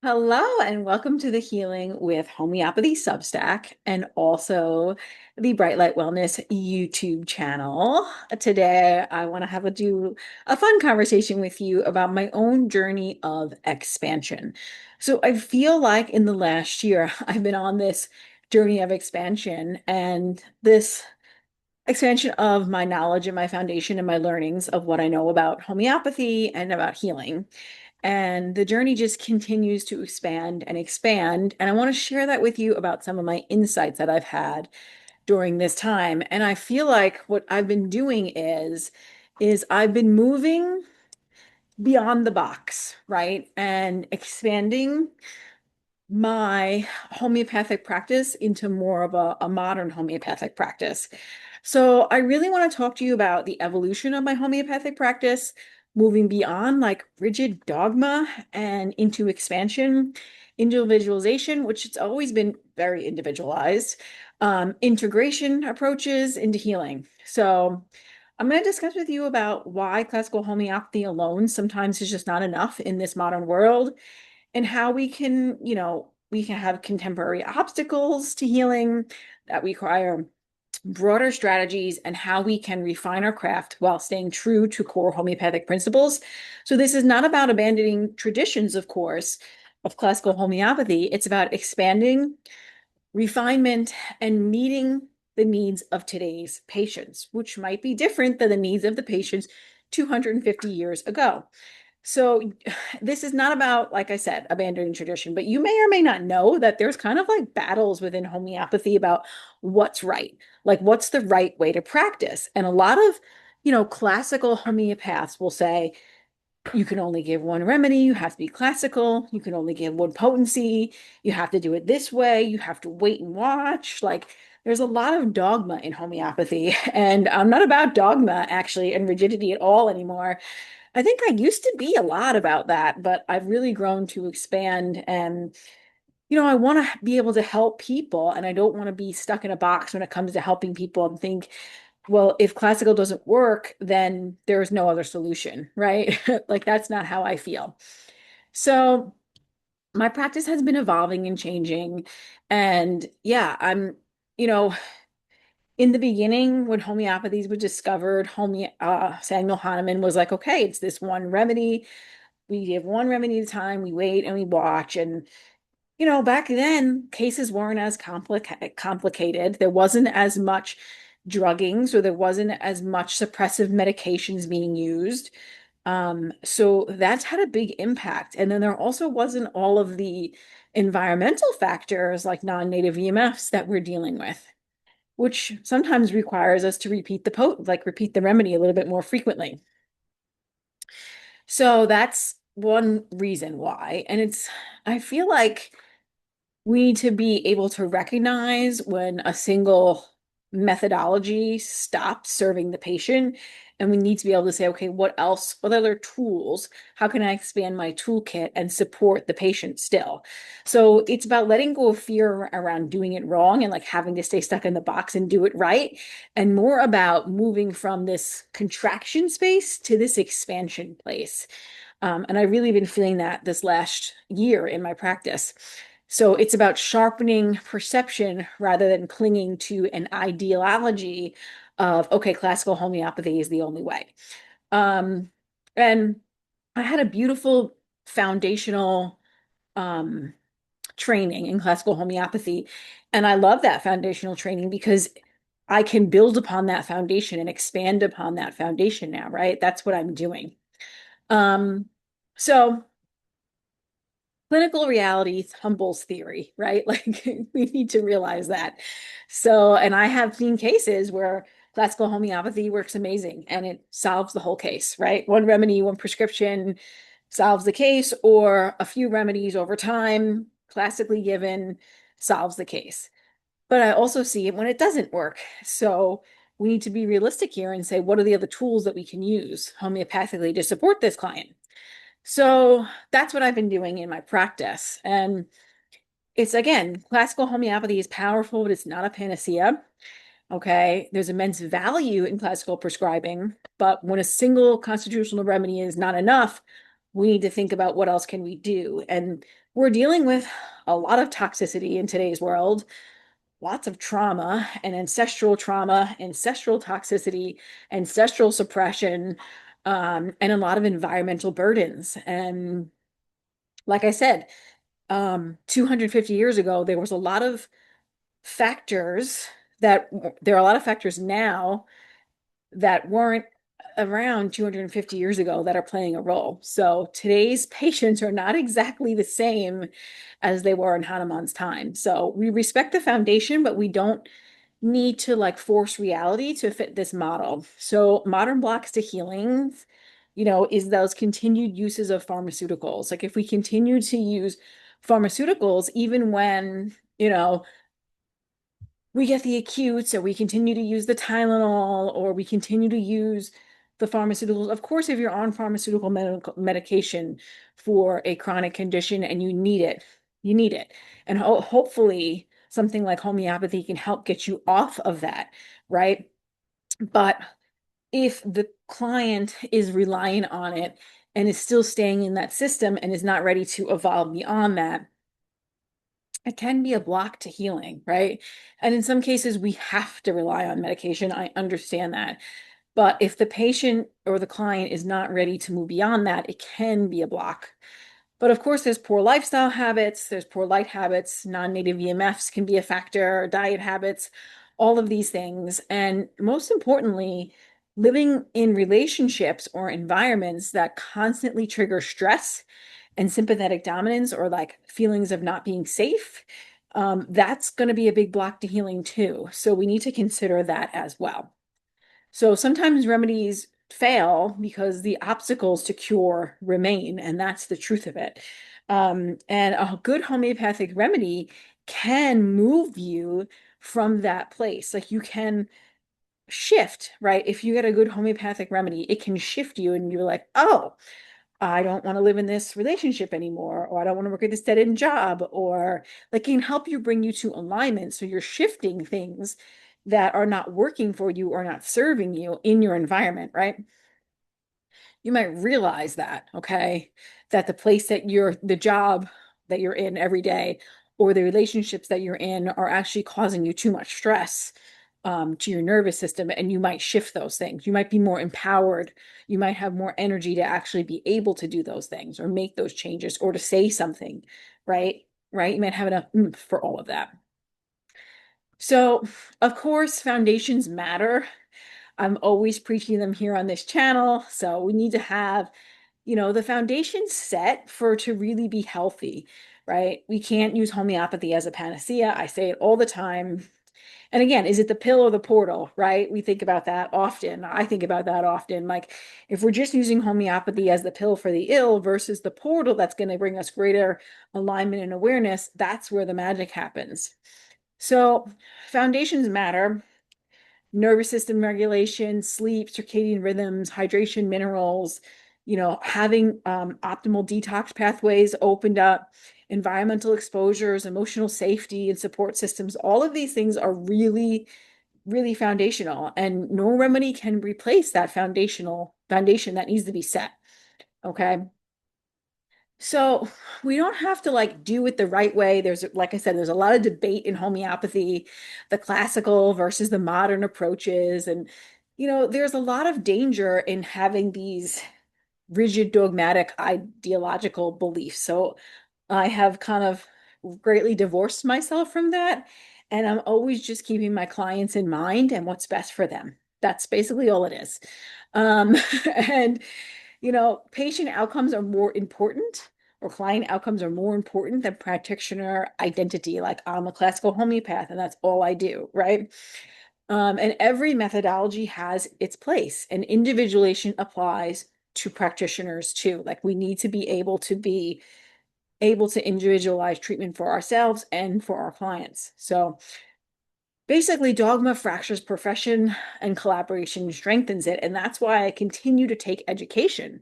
Hello, and welcome to the Healing with Homeopathy Substack and also the Bright Light Wellness YouTube channel. Today, I want to do a fun conversation with you about my own journey of expansion. So, I feel like in the last year, I've been on this journey of expansion and this expansion of my knowledge and my foundation and my learnings of what I know about homeopathy and about healing. And the journey just continues to expand and expand. And I want to share that with you about some of my insights that I've had during this time. And I feel like what I've been doing is I've been moving beyond the box, right? And expanding my homeopathic practice into more of a modern homeopathic practice. So I really want to talk to you about the evolution of my homeopathic practice, moving beyond like rigid dogma and into expansion, individualization, which it's always been very individualized, integration approaches into healing. So I'm going to discuss with you about why classical homeopathy alone sometimes is just not enough in this modern world and how we can have contemporary obstacles to healing that require broader strategies and how we can refine our craft while staying true to core homeopathic principles. So this is not about abandoning traditions, of course, of classical homeopathy. It's about expanding refinement and meeting the needs of today's patients, which might be different than the needs of the patients 250 years ago. So this is not about, like I said, abandoning tradition, but you may or may not know that there's kind of like battles within homeopathy about what's right, like what's the right way to practice. And a lot of, classical homeopaths will say, you can only give one remedy, you have to be classical, you can only give one potency, you have to do it this way, you have to wait and watch. Like there's a lot of dogma in homeopathy, and I'm not about dogma actually and rigidity at all anymore. I think I used to be a lot about that, but I've really grown to expand and I want to be able to help people and I don't want to be stuck in a box when it comes to helping people and think, well, if classical doesn't work, then there's no other solution, right? Like that's not how I feel. So my practice has been evolving and changing. And yeah, you know, in the beginning, when homeopathies were discovered, Samuel Hahnemann was like, okay, it's this one remedy. We give one remedy at a time, we wait and we watch. And, back then, cases weren't as complicated. There wasn't as much drugging, so there wasn't as much suppressive medications being used. So that's had a big impact. And then there also wasn't all of the environmental factors like non-native EMFs that we're dealing with, which sometimes requires us to repeat the remedy a little bit more frequently. So that's one reason why. I feel like we need to be able to recognize when a single methodology stops serving the patient. And we need to be able to say, okay, what else? What other tools? How can I expand my toolkit and support the patient still? So it's about letting go of fear around doing it wrong and like having to stay stuck in the box and do it right, and more about moving from this contraction space to this expansion place. And I've really been feeling that this last year in my practice. So it's about sharpening perception rather than clinging to an ideology of, okay, classical homeopathy is the only way. Um, and I had a beautiful foundational um, training in classical homeopathy. And I love that foundational training because I can build upon that foundation and expand upon that foundation now, right? That's what I'm doing. Um, so clinical reality humbles theory, right? Like we need to realize that. So, and I have seen cases where classical homeopathy works amazing and it solves the whole case, right? One remedy, one prescription solves the case, or a few remedies over time, classically given, solves the case. But I also see it when it doesn't work. So we need to be realistic here and say, what are the other tools that we can use homeopathically to support this client? So that's what I've been doing in my practice. And it's again, classical homeopathy is powerful, but it's not a panacea. Okay. There's immense value in classical prescribing, but when a single constitutional remedy is not enough, we need to think about what else can we do. And we're dealing with a lot of toxicity in today's world, lots of trauma, ancestral toxicity, ancestral suppression, and a lot of environmental burdens. And like I said, 250 years ago, there was a lot of factors that there are a lot of factors now that weren't around 250 years ago that are playing a role. So today's patients are not exactly the same as they were in Hanuman's time. So we respect the foundation, but we don't need to like force reality to fit this model. So modern blocks to healing, is those continued uses of pharmaceuticals. Like if we continue to use pharmaceuticals, even when, we get the acutes, or we continue to use the Tylenol, or we continue to use the pharmaceuticals. Of course, if you're on pharmaceutical medication for a chronic condition and you need it, you need it. And hopefully something like homeopathy can help get you off of that, right? But if the client is relying on it and is still staying in that system and is not ready to evolve beyond that, it can be a block to healing, right? And in some cases, we have to rely on medication. I understand that. But if the patient or the client is not ready to move beyond that, it can be a block. But of course, there's poor lifestyle habits, there's poor light habits, non-native EMFs can be a factor, diet habits, all of these things. And most importantly, living in relationships or environments that constantly trigger stress and sympathetic dominance, or like feelings of not being safe, that's going to be a big block to healing too. So we need to consider that as well. So sometimes remedies fail because the obstacles to cure remain, and that's the truth of it. And a good homeopathic remedy can move you from that place. Like you can shift, right? If you get a good homeopathic remedy, it can shift you, and you're like, oh, I don't want to live in this relationship anymore, or I don't want to work at this dead-end job, or like can help you bring you to alignment. So you're shifting things that are not working for you or not serving you in your environment, right? You might realize that, okay, that the job that you're in every day, or the relationships that you're in are actually causing you too much stress to your nervous system, and you might shift those things. You might be more empowered. You might have more energy to actually be able to do those things or make those changes or to say something, right? Right? You might have enough oomph for all of that. So, of course, foundations matter. I'm always preaching them here on this channel. So we need to have, the foundation set for to really be healthy, right? We can't use homeopathy as a panacea. I say it all the time. And again, is it the pill or the portal, right? We think about that often. I think about that often. Like if we're just using homeopathy as the pill for the ill versus the portal that's going to bring us greater alignment and awareness, that's where the magic happens. So foundations matter. Nervous system regulation, sleep, circadian rhythms, hydration, minerals, having optimal detox pathways opened up, environmental exposures, emotional safety, and support systems. All of these things are really, really foundational, and no remedy can replace that foundation that needs to be set. Okay. So we don't have to like do it the right way. There's, like I said, there's a lot of debate in homeopathy, the classical versus the modern approaches. And, there's a lot of danger in having these rigid, dogmatic, ideological beliefs. So I have kind of greatly divorced myself from that. And I'm always just keeping my clients in mind and what's best for them. That's basically all it is. Um, and patient outcomes are more important, or client outcomes are more important than practitioner identity. Like I'm a classical homeopath and that's all I do, right? And every methodology has its place, and individualization applies to practitioners too. Like we need to be able to individualize treatment for ourselves and for our clients. So basically, dogma fractures profession and collaboration strengthens it. And that's why I continue to take education,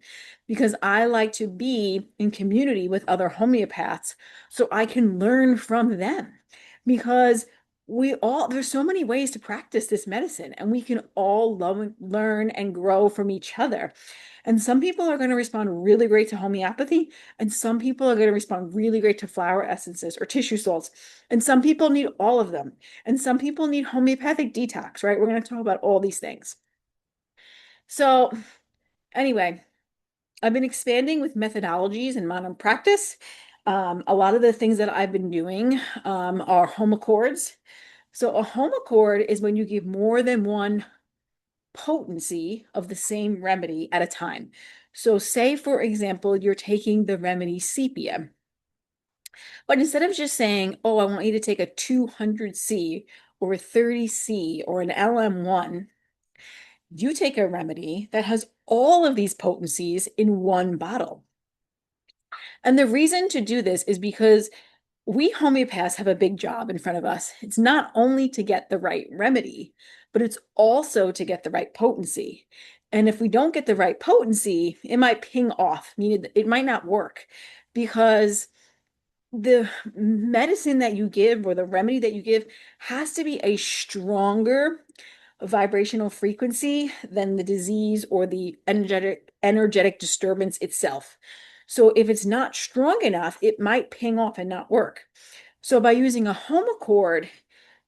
because I like to be in community with other homeopaths so I can learn from them. Because there's so many ways to practice this medicine, and we can all learn and grow from each other. And some people are going to respond really great to homeopathy, and some people are going to respond really great to flower essences or tissue salts. And some people need all of them. And some people need homeopathic detox, right? We're going to talk about all these things. So, anyway, I've been expanding with methodologies in modern practice. A lot of the things that I've been doing are homochords. So a homochord is when you give more than one potency of the same remedy at a time. So say, for example, you're taking the remedy sepia, but instead of just saying, oh, I want you to take a 200C or a 30C or an LM1, you take a remedy that has all of these potencies in one bottle. And the reason to do this is because we homeopaths have a big job in front of us. It's not only to get the right remedy, but it's also to get the right potency. And if we don't get the right potency, it might ping off, meaning it might not work because the medicine that you give or the remedy that you give has to be a stronger vibrational frequency than the disease or the energetic disturbance itself. So if it's not strong enough, it might ping off and not work. So by using a homochord,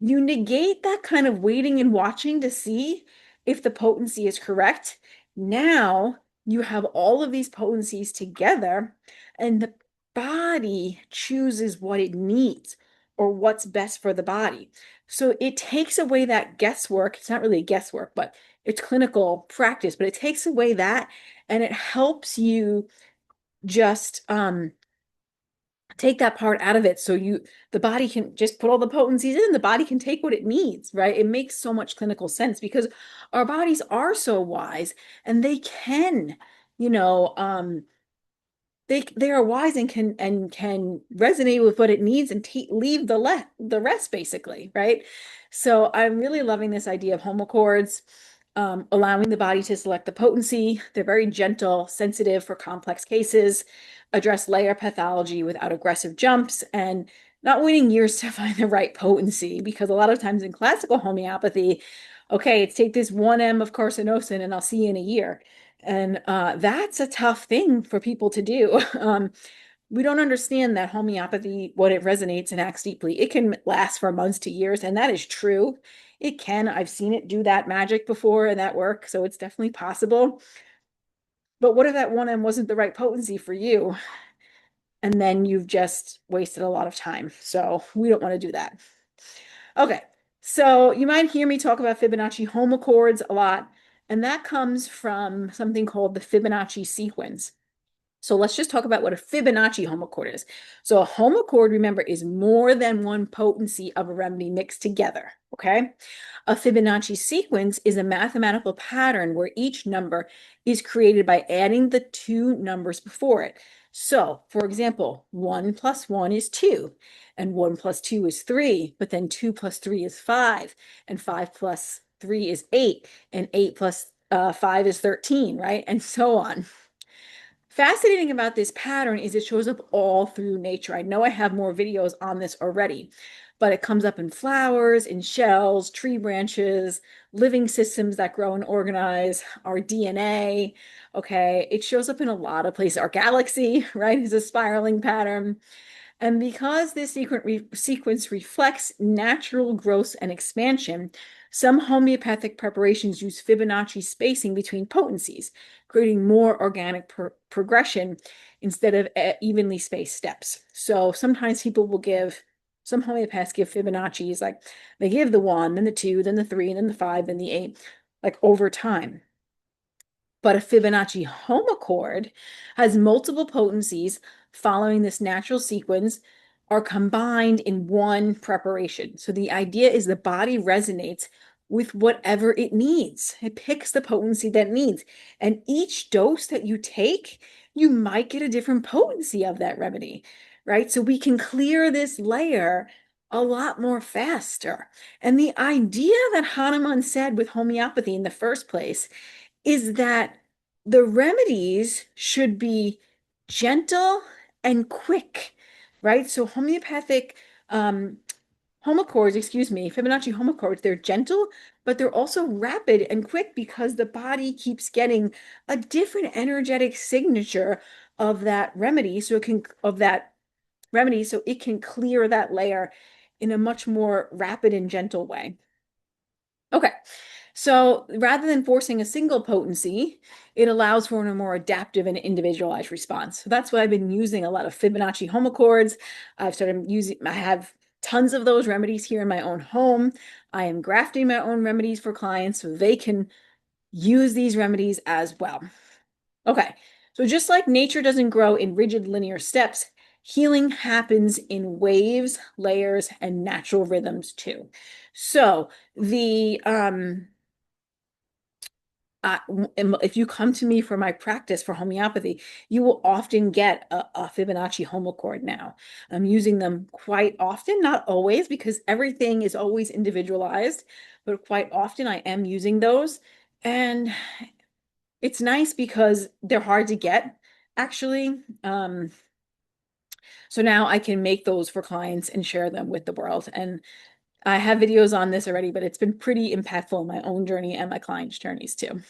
you negate that kind of waiting and watching to see if the potency is correct. Now you have all of these potencies together, and the body chooses what it needs or what's best for the body. So it takes away that guesswork. It's not really guesswork, but it's clinical practice, but it takes away that and it helps you just take that part out of it so the body can just put all the potencies in, the body can take what it needs, right? It makes so much clinical sense because our bodies are so wise and they can, you know, they are wise and can resonate with what it needs and leave the rest basically, right? So I'm really loving this idea of homochords, allowing the body to select the potency. They're very gentle, sensitive for complex cases, address layer pathology without aggressive jumps, and not waiting years to find the right potency. Because a lot of times in classical homeopathy, okay, it's take this 1 m of carcinosin and I'll see you in a year. And that's a tough thing for people to do. We don't understand that homeopathy, when it resonates and acts deeply, it can last for months to years, and that is true. It can. I've seen it do that magic before and that work, so it's definitely possible. But what if that 1 m wasn't the right potency for you? And then you've just wasted a lot of time. So we don't want to do that. Okay, so you might hear me talk about Fibonacci homochords a lot, and that comes from something called the Fibonacci sequence. So let's just talk about what a Fibonacci homochord is. So a homochord, remember, is more than one potency of a remedy mixed together, okay? A Fibonacci sequence is a mathematical pattern where each number is created by adding the two numbers before it. So, for example, 1 plus 1 is 2, and 1 plus 2 is 3, but then 2 plus 3 is 5, and 5 plus 3 is 8, and 8 plus 5 is 13, right? And so on. Fascinating about this pattern is it shows up all through nature. I know I have more videos on this already, but it comes up in flowers, in shells, tree branches, living systems that grow and organize, our DNA. Okay, it shows up in a lot of places. Our galaxy, right, is a spiraling pattern. And because this sequence reflects natural growth and expansion, some homeopathic preparations use Fibonacci spacing between potencies, creating more organic progression instead of evenly spaced steps. So sometimes some homeopaths give Fibonacci's, like they give the 1, then the 2, then the 3, then the 5, then the 8, like over time. But a Fibonacci homochord has multiple potencies following this natural sequence are combined in one preparation. So the idea is the body resonates with whatever it needs. It picks the potency that it needs. And each dose that you take, you might get a different potency of that remedy, right? So we can clear this layer a lot more faster. And the idea that Hahnemann said with homeopathy in the first place is that the remedies should be gentle and quick, right? So homeopathic homochords, excuse me, Fibonacci homochords, they're gentle, but they're also rapid and quick because the body keeps getting a different energetic signature of that remedy. So it can, of that remedy, so it can clear that layer in a much more rapid and gentle way. Okay, so rather than forcing a single potency, it allows for a more adaptive and individualized response. So that's why I've been using a lot of Fibonacci homochords. I've started using, I have tons of those remedies here in my own home. I am grafting my own remedies for clients so they can use these remedies as well. Okay, so just like nature doesn't grow in rigid linear steps, healing happens in waves, layers, and natural rhythms too. So the if you come to me for my practice for homeopathy, you will often get a Fibonacci homochord now. I'm using them quite often, not always, because everything is always individualized, but quite often I am using those. And it's nice because they're hard to get, actually. So now I can make those for clients and share them with the world. And I have videos on this already, but it's been pretty impactful in my own journey and my clients' journeys too.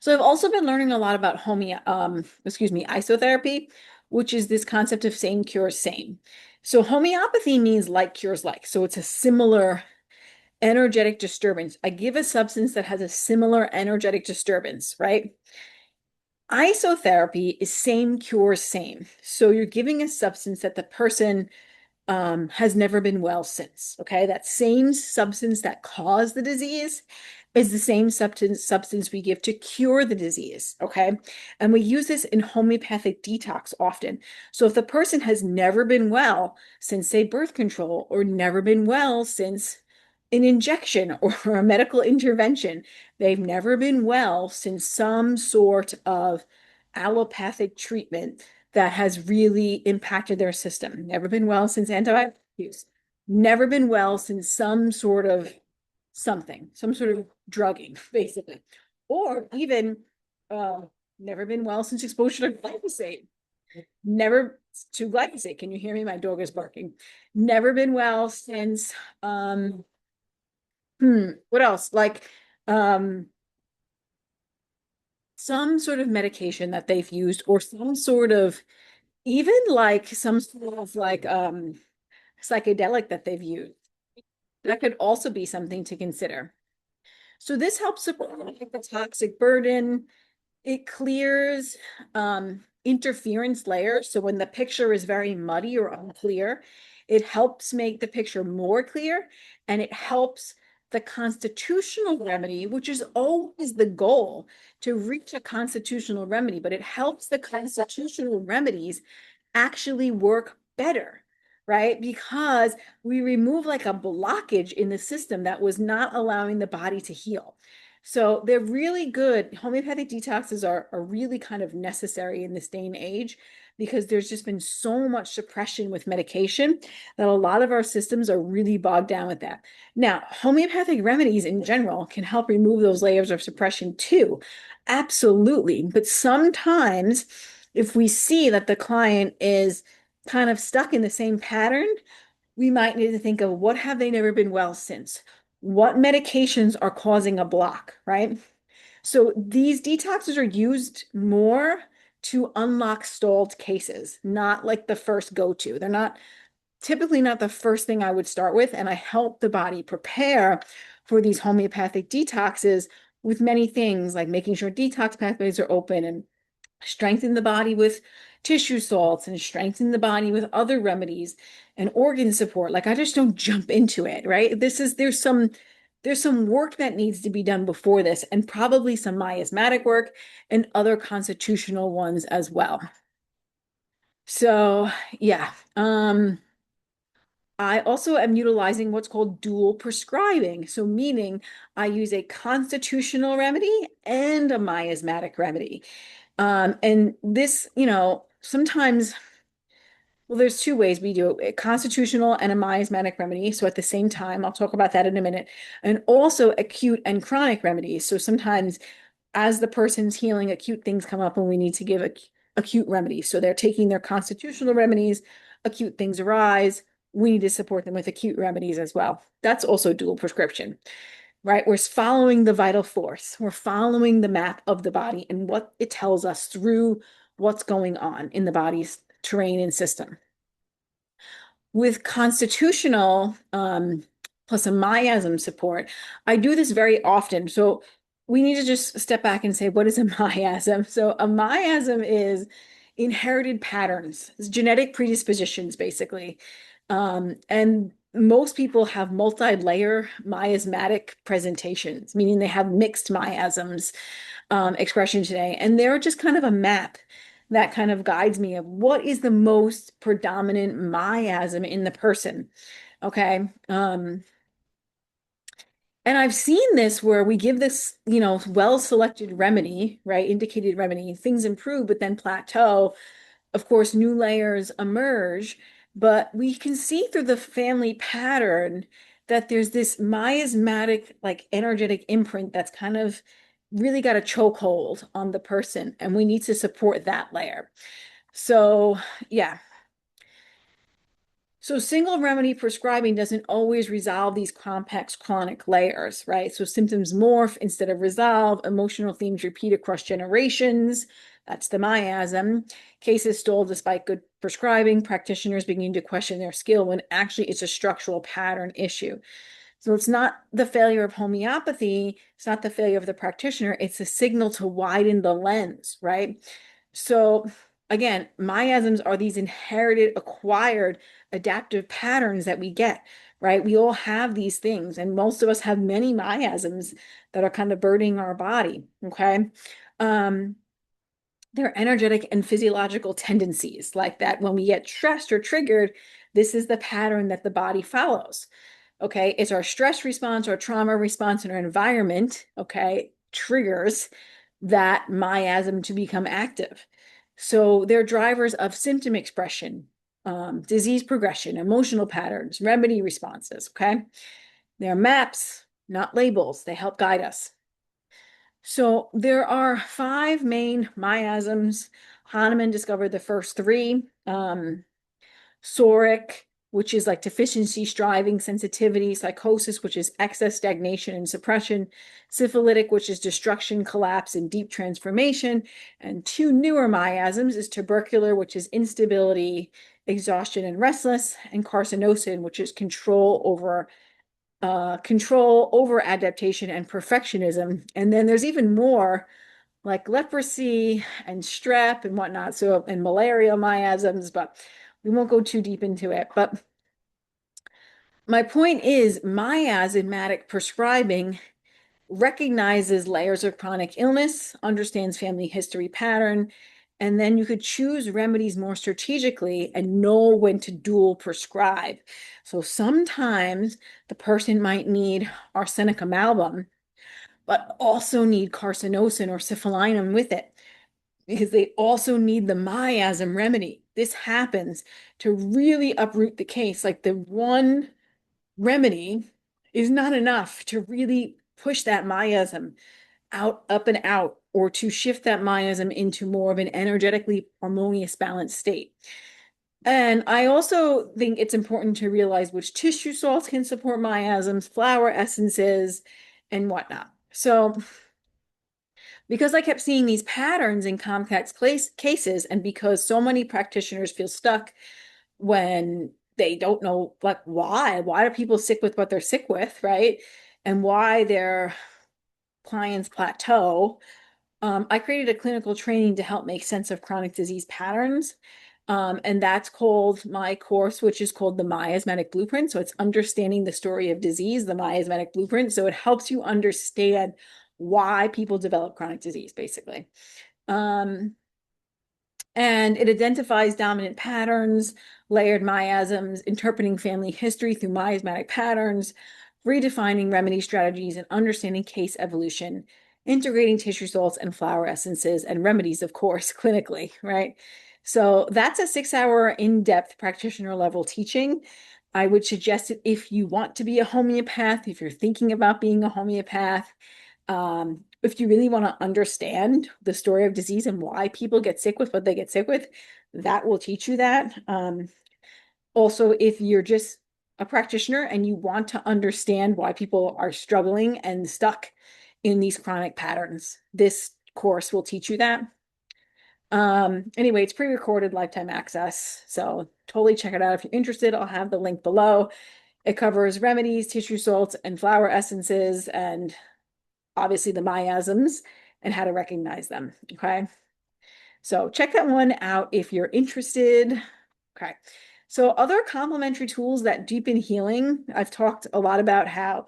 So I've also been learning a lot about isotherapy, which is this concept of same cures same. So homeopathy means like cures like. So it's a similar energetic disturbance. I give a substance that has a similar energetic disturbance, right? Isotherapy is same cures same. So you're giving a substance that the person has never been well since. Okay, that same substance that caused the disease is the same substance we give to cure the disease. Okay, and we use this in homeopathic detox often. So if the person has never been well since, say, birth control, or never been well since an injection or a medical intervention, they've never been well since some sort of allopathic treatment that has really impacted their system. Never been well since antibiotic use. Never been well since some sort of something, some sort of drugging, basically. Or even uh, never been well since exposure to glyphosate. Never to glyphosate. Can you hear me? My dog is barking. Never been well since what else? Like um some sort of medication that they've used, or some sort of, even like some sort of like psychedelic that they've used. That could also be something to consider. So this helps support the toxic burden. It clears interference layers. So when the picture is very muddy or unclear, it helps make the picture more clear, and it helps the constitutional remedy, which is always the goal, to reach a constitutional remedy, but it helps the constitutional remedies actually work better, right? Because we remove like a blockage in the system that was not allowing the body to heal. So they're really good. Homeopathic detoxes are really kind of necessary in this day and age, because there's just been so much suppression with medication that a lot of our systems are really bogged down with that. Now, homeopathic remedies in general can help remove those layers of suppression too. Absolutely. But sometimes if we see that the client is kind of stuck in the same pattern, we might need to think of, what have they never been well since? What medications are causing a block, right? So these detoxes are used more to unlock stalled cases, not like the first go-to. They're not typically not the first thing I would start with, and I help the body prepare for these homeopathic detoxes with many things, like making sure detox pathways are open, and strengthen the body with tissue salts, and strengthen the body with other remedies and organ support. Like, I just don't jump into it, right? There's some work that needs to be done before this, and probably some miasmatic work and other constitutional ones as well. So yeah, I also am utilizing what's called dual prescribing. So meaning I use a constitutional remedy and a miasmatic remedy. And this, sometimes, well, there's two ways we do it: a constitutional and a miasmatic remedy. So at the same time, I'll talk about that in a minute. And also acute and chronic remedies. So sometimes as the person's healing, acute things come up and we need to give acute remedies. So they're taking their constitutional remedies, acute things arise, we need to support them with acute remedies as well. That's also dual prescription, right? We're following the vital force. We're following the map of the body and what it tells us through what's going on in the body's terrain and system. With constitutional plus a miasm support, I do this very often. So we need to just step back and say, what is a miasm? So a miasm is inherited patterns, it's genetic predispositions, basically. And most people have multi-layer miasmatic presentations, meaning they have mixed miasms expression today. And they're just kind of a map that kind of guides me of what is the most predominant miasm in the person. Okay. And I've seen this where we give this, well-selected remedy, right? Indicated remedy, things improve, but then plateau. Of course, new layers emerge, but we can see through the family pattern that there's this miasmatic, like energetic imprint that's kind of really got a chokehold on the person, and we need to support that layer. So, yeah. So single remedy prescribing doesn't always resolve these complex chronic layers, right? So symptoms morph instead of resolve, emotional themes repeat across generations. That's the miasm. Cases stall despite good prescribing, practitioners begin to question their skill when actually it's a structural pattern issue. So it's not the failure of homeopathy, it's not the failure of the practitioner, it's a signal to widen the lens, right? So again, miasms are these inherited, acquired adaptive patterns that we get, right? We all have these things, and most of us have many miasms that are kind of burdening our body, okay? They're energetic and physiological tendencies like that. When we get stressed or triggered, this is the pattern that the body follows. Okay, it's our stress response, our trauma response, and our environment, okay, triggers that miasm to become active. So they're drivers of symptom expression, disease progression, emotional patterns, remedy responses, okay? They're maps, not labels. They help guide us. So there are 5 main miasms. Hahnemann discovered the first 3. Psoric, which is like deficiency, striving, sensitivity; psychosis, which is excess, stagnation, and suppression; syphilitic, which is destruction, collapse, and deep transformation; and 2 newer miasms is tubercular, which is instability, exhaustion, and restless; and carcinosin, which is control over adaptation and perfectionism. And then there's even more like leprosy and strep and whatnot. So, and malaria miasms, but we won't go too deep into it. But my point is, miasmatic prescribing recognizes layers of chronic illness, understands family history pattern, and then you could choose remedies more strategically and know when to dual prescribe. So sometimes the person might need arsenicum album, but also need carcinosin or syphilinum with it, because they also need the miasm remedy. This happens to really uproot the case. Like the one remedy is not enough to really push that miasm out, up and out, or to shift that miasm into more of an energetically harmonious, balanced state. And I also think it's important to realize which tissue salts can support miasms, flower essences, and whatnot. So because I kept seeing these patterns in complex cases, and because so many practitioners feel stuck when they don't know, like, why are people sick with what they're sick with, right? And why their clients plateau. I created a clinical training to help make sense of chronic disease patterns. And that's called my course, which is called the Miasmatic Blueprint. So it's understanding the story of disease, the miasmatic blueprint. So it helps you understand why people develop chronic disease, basically. And it identifies dominant patterns, layered miasms, interpreting family history through miasmatic patterns, redefining remedy strategies, and understanding case evolution, integrating tissue salts and flower essences and remedies, of course, clinically, right? So that's a 6-hour in-depth practitioner level teaching. I would suggest it if you want to be a homeopath, if you're thinking about being a homeopath, if you really want to understand the story of disease and why people get sick with what they get sick with, that will teach you that. Also, if you're just a practitioner and you want to understand why people are struggling and stuck in these chronic patterns, this course will teach you that. Anyway, it's pre-recorded lifetime access, so totally check it out if you're interested. I'll have the link below. It covers remedies, tissue salts, and flower essences, and obviously the miasms and how to recognize them. Okay. So check that one out if you're interested. Okay. So other complementary tools that deepen healing, I've talked a lot about how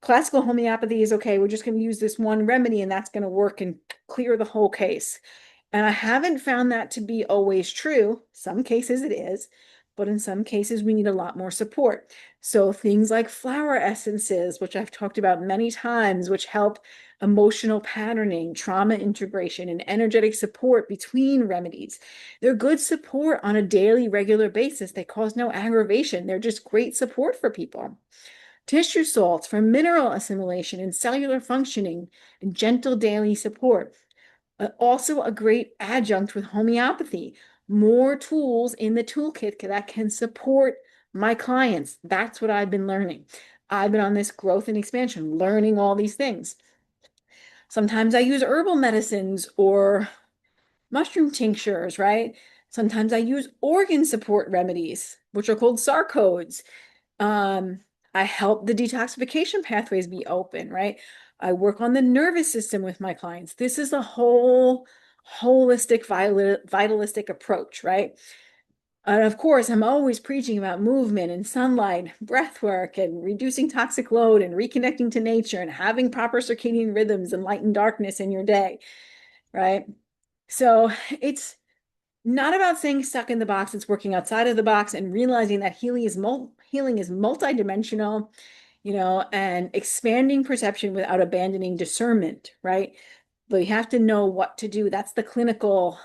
classical homeopathy is okay. We're just going to use this one remedy and that's going to work and clear the whole case. And I haven't found that to be always true. Some cases it is, but in some cases we need a lot more support. So things like flower essences, which I've talked about many times, which help emotional patterning, trauma integration, and energetic support between remedies. They're good support on a daily, regular basis. They cause no aggravation. They're just great support for people. Tissue salts for mineral assimilation and cellular functioning and gentle daily support. Also a great adjunct with homeopathy. More tools in the toolkit that can support my clients. That's what I've been learning. I've been on this growth and expansion, learning all these things. Sometimes I use herbal medicines or mushroom tinctures, right? Sometimes I use organ support remedies, which are called sarcodes. Um, I help the detoxification pathways be open, right? I work on the nervous system with my clients. This is a whole holistic, vitalistic approach, right? And of course, I'm always preaching about movement and sunlight, breath work, and reducing toxic load and reconnecting to nature and having proper circadian rhythms and light and darkness in your day, right? So it's not about staying stuck in the box. It's working outside of the box and realizing that healing is multidimensional, and expanding perception without abandoning discernment, right? But you have to know what to do. That's the clinical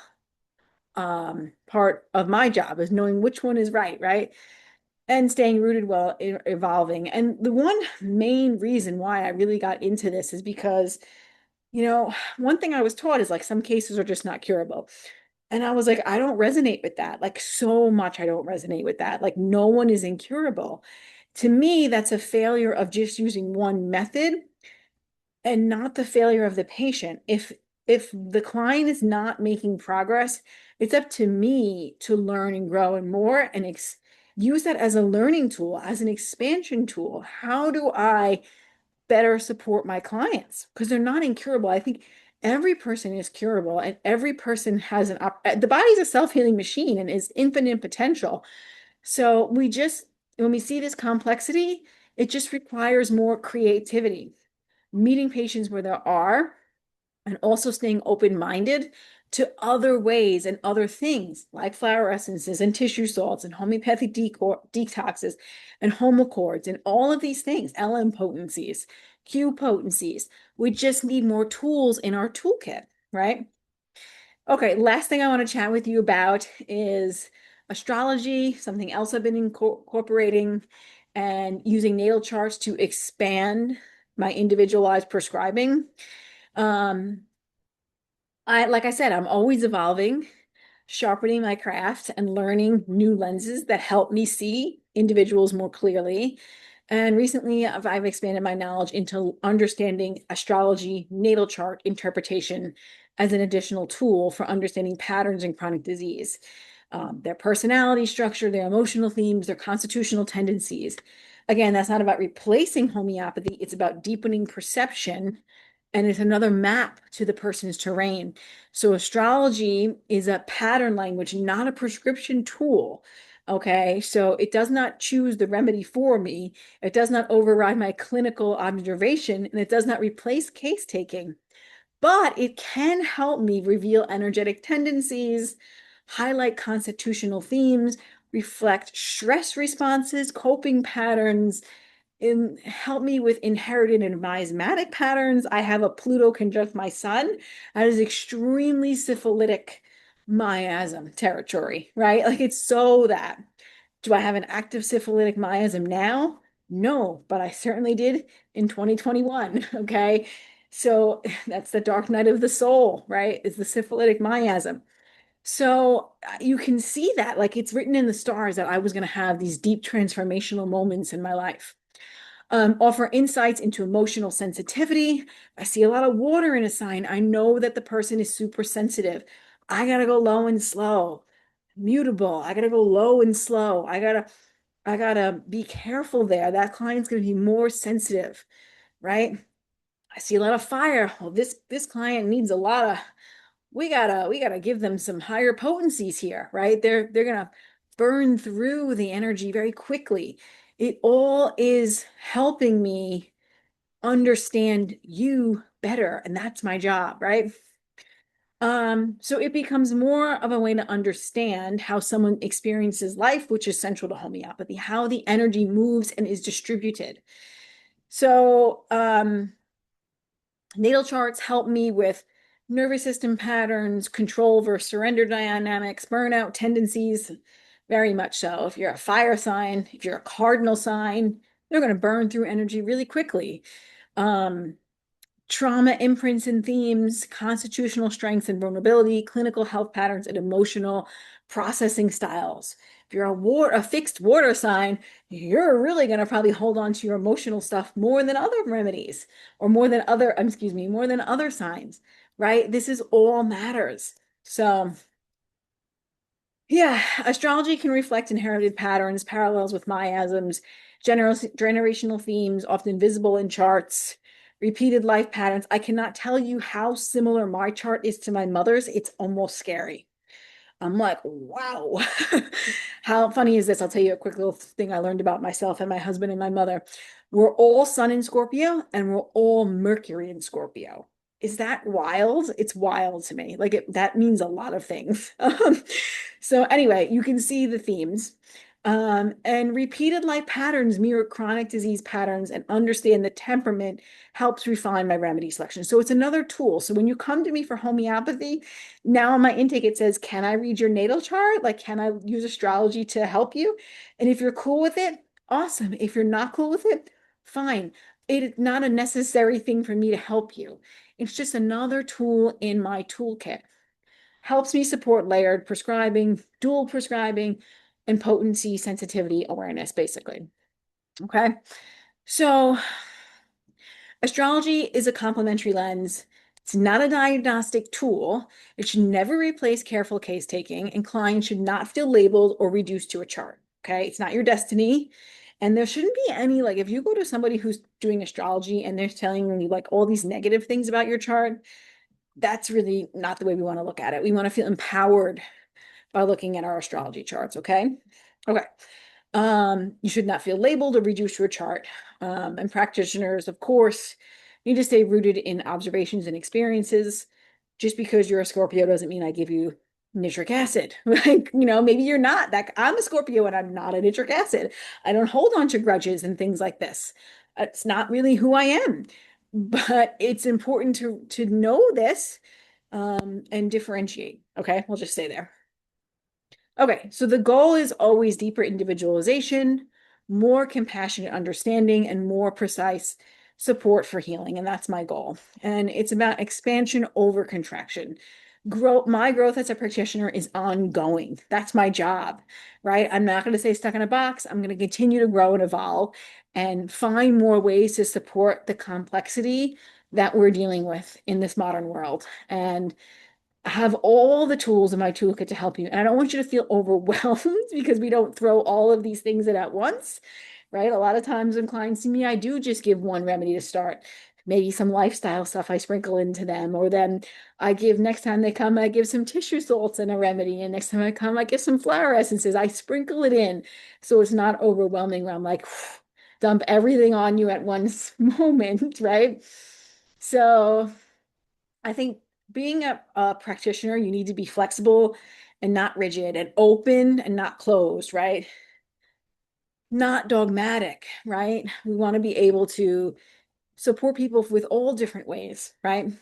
part of my job, is knowing which one is right, right? And staying rooted while evolving. And the one main reason why I really got into this is because, one thing I was taught is like some cases are just not curable. And I was like, I don't resonate with that. Like so much, I don't resonate with that. Like no one is incurable. To me, that's a failure of just using one method and not the failure of the patient. If the client is not making progress, it's up to me to learn and grow and more and use that as a learning tool, as an expansion tool. How do I better support my clients? Because they're not incurable. I think every person is curable and every person has the body's a self-healing machine and is infinite potential. So when we see this complexity, it just requires more creativity, meeting patients where they are, and also staying open-minded to other ways and other things like flower essences and tissue salts and homeopathic detoxes and homochords and all of these things, LM potencies, Q potencies. We just need more tools in our toolkit, right? Okay, last thing I want to chat with you about is astrology, something else I've been incorporating and using natal charts to expand my individualized prescribing. Um, like I said, I'm always evolving, sharpening my craft and learning new lenses that help me see individuals more clearly. And recently, I've expanded my knowledge into understanding astrology, natal chart interpretation as an additional tool for understanding patterns in chronic disease, their personality structure, their emotional themes, their constitutional tendencies. Again, that's not about replacing homeopathy. It's about deepening perception, and it's another map to the person's terrain. So astrology is a pattern language, not a prescription tool. Okay, so it does not choose the remedy for me. It does not override my clinical observation, and it does not replace case taking, but it can help me reveal energetic tendencies, highlight constitutional themes, reflect stress responses, coping patterns, and help me with inherited and miasmatic patterns. I have a Pluto conjunct my sun. That is extremely syphilitic miasm territory, right? Like it's so that. Do I have an active syphilitic miasm now? No, but I certainly did in 2021. Okay. So that's the dark night of the soul, right? Is the syphilitic miasm. So you can see that, like it's written in the stars that I was going to have these deep transformational moments in my life. Offer insights into emotional sensitivity. I see a lot of water in a sign. I know that the person is super sensitive. I gotta go low and slow. Mutable. I gotta go low and slow. I gotta be careful there. That client's gonna be more sensitive, right? I see a lot of fire. Well, this client needs a lot of, we gotta give them some higher potencies here, right? They're gonna burn through the energy very quickly. It all is helping me understand you better, and that's my job, right? So it becomes more of a way to understand how someone experiences life, which is central to homeopathy, how the energy moves and is distributed. So, natal charts help me with nervous system patterns, control versus surrender dynamics, burnout tendencies, very much so. If you're a fire sign, if you're a cardinal sign, they're going to burn through energy really quickly. Um, Trauma imprints and themes, constitutional strengths and vulnerability, clinical health patterns, and emotional processing styles. If you're a fixed water sign, you're really going to probably hold on to your emotional stuff more than other remedies, or more than other, excuse me, more than other signs, right? This is all matters. So, yeah, astrology can reflect inherited patterns, parallels with miasms, generational themes, often visible in charts, repeated life patterns. I cannot tell you how similar my chart is to my mother's. It's almost scary. I'm like, wow. How funny is this? I'll tell you a quick little thing I learned about myself and my husband and my mother. We're all Sun in Scorpio and we're all Mercury in Scorpio. Is that wild? It's wild to me. Like that means a lot of things. So anyway, you can see the themes. And repeated life patterns mirror chronic disease patterns and understand the temperament helps refine my remedy selection. So it's another tool. So when you come to me for homeopathy, now on my intake, it says, can I read your natal chart? Like, can I use astrology to help you? And if you're cool with it, awesome. If you're not cool with it, fine. It's not a necessary thing for me to help you. It's just another tool in my toolkit. Helps me support layered prescribing, dual prescribing, and potency sensitivity awareness, basically. Okay. So astrology is a complementary lens. It's not a diagnostic tool. It should never replace careful case taking, and clients should not feel labeled or reduced to a chart. Okay. It's not your destiny. And there shouldn't be any, like, if you go to somebody who's doing astrology and they're telling you like all these negative things about your chart, that's really not the way we want to look at it. We want to feel empowered by looking at our astrology charts. Okay. Okay. You should not feel labeled or reduced to a chart. And practitioners, of course, need to stay rooted in observations and experiences. Just because you're a Scorpio doesn't mean I give you nitric acid. Like, maybe you're not that. I'm a Scorpio and I'm not a nitric acid. I don't hold on to grudges and things like this. It's not really who I am. But it's important to know this and differentiate. Okay, we'll just stay there. Okay, so the goal is always deeper individualization, more compassionate understanding, and more precise support for healing. And that's my goal. And it's about expansion over contraction. My growth as a practitioner is ongoing. That's my job, right? I'm not going to stay stuck in a box. I'm going to continue to grow and evolve and find more ways to support the complexity that we're dealing with in this modern world. And have all the tools in my toolkit to help you. And I don't want you to feel overwhelmed because we don't throw all of these things in at once, right? A lot of times when clients see me, I do just give one remedy to start. Maybe some lifestyle stuff I sprinkle into them, or then next time they come, I give some tissue salts and a remedy. And next time I come, I give some flower essences. I sprinkle it in so it's not overwhelming where I'm like, dump everything on you at one moment, right? So I think being a practitioner, you need to be flexible and not rigid and open and not closed, right? Not dogmatic, right? We want to be able to support people with all different ways, right?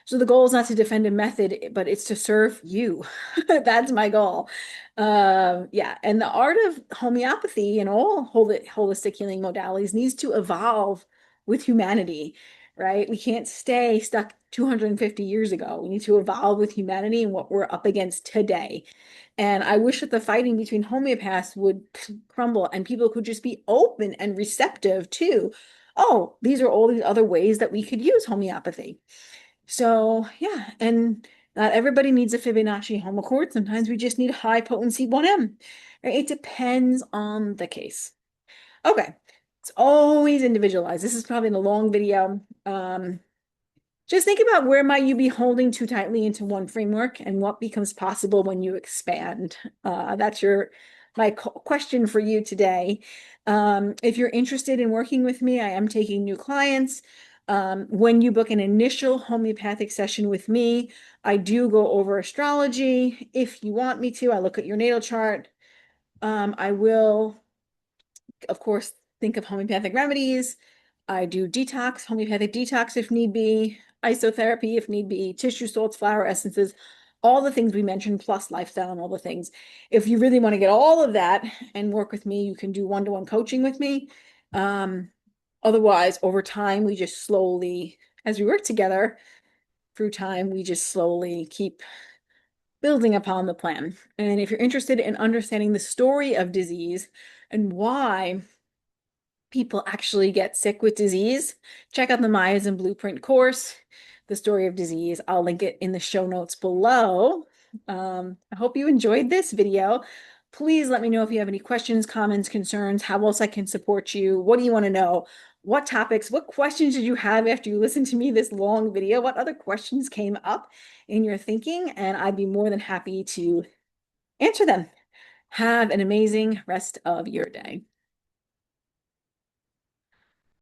So the goal is not to defend a method, but it's to serve you. That's my goal. Yeah, and the art of homeopathy and all holistic healing modalities needs to evolve with humanity, right? We can't stay stuck 250 years ago. We need to evolve with humanity and what we're up against today. And I wish that the fighting between homeopaths would crumble and people could just be open and receptive to, oh, these are all these other ways that we could use homeopathy. So, yeah, and not everybody needs a Fibonacci homochord. Sometimes we just need high potency 1M. Right? It depends on the case. Okay, it's always individualized. This is probably in a long video. Just think about where might you be holding too tightly into one framework and what becomes possible when you expand. That's my question for you today. If you're interested in working with me, I am taking new clients. When you book an initial homeopathic session with me, I do go over astrology. If you want me to, I look at your natal chart. I will, of course, think of homeopathic remedies. I do detox, homeopathic detox if need be, isotherapy if need be, tissue salts, flower essences, all the things we mentioned, plus lifestyle and all the things. If you really want to get all of that and work with me, you can do one-to-one coaching with me. Otherwise, over time, we just slowly, as we work together through time, we just slowly keep building upon the plan. And if you're interested in understanding the story of disease and why people actually get sick with disease, check out the Myasm Blueprint course, The Story of Disease. I'll link it in the show notes below. I hope you enjoyed this video. Please let me know if you have any questions, comments, concerns, how else I can support you. What do you want to know? What topics, what questions did you have after you listened to me this long video? What other questions came up in your thinking? And I'd be more than happy to answer them. Have an amazing rest of your day.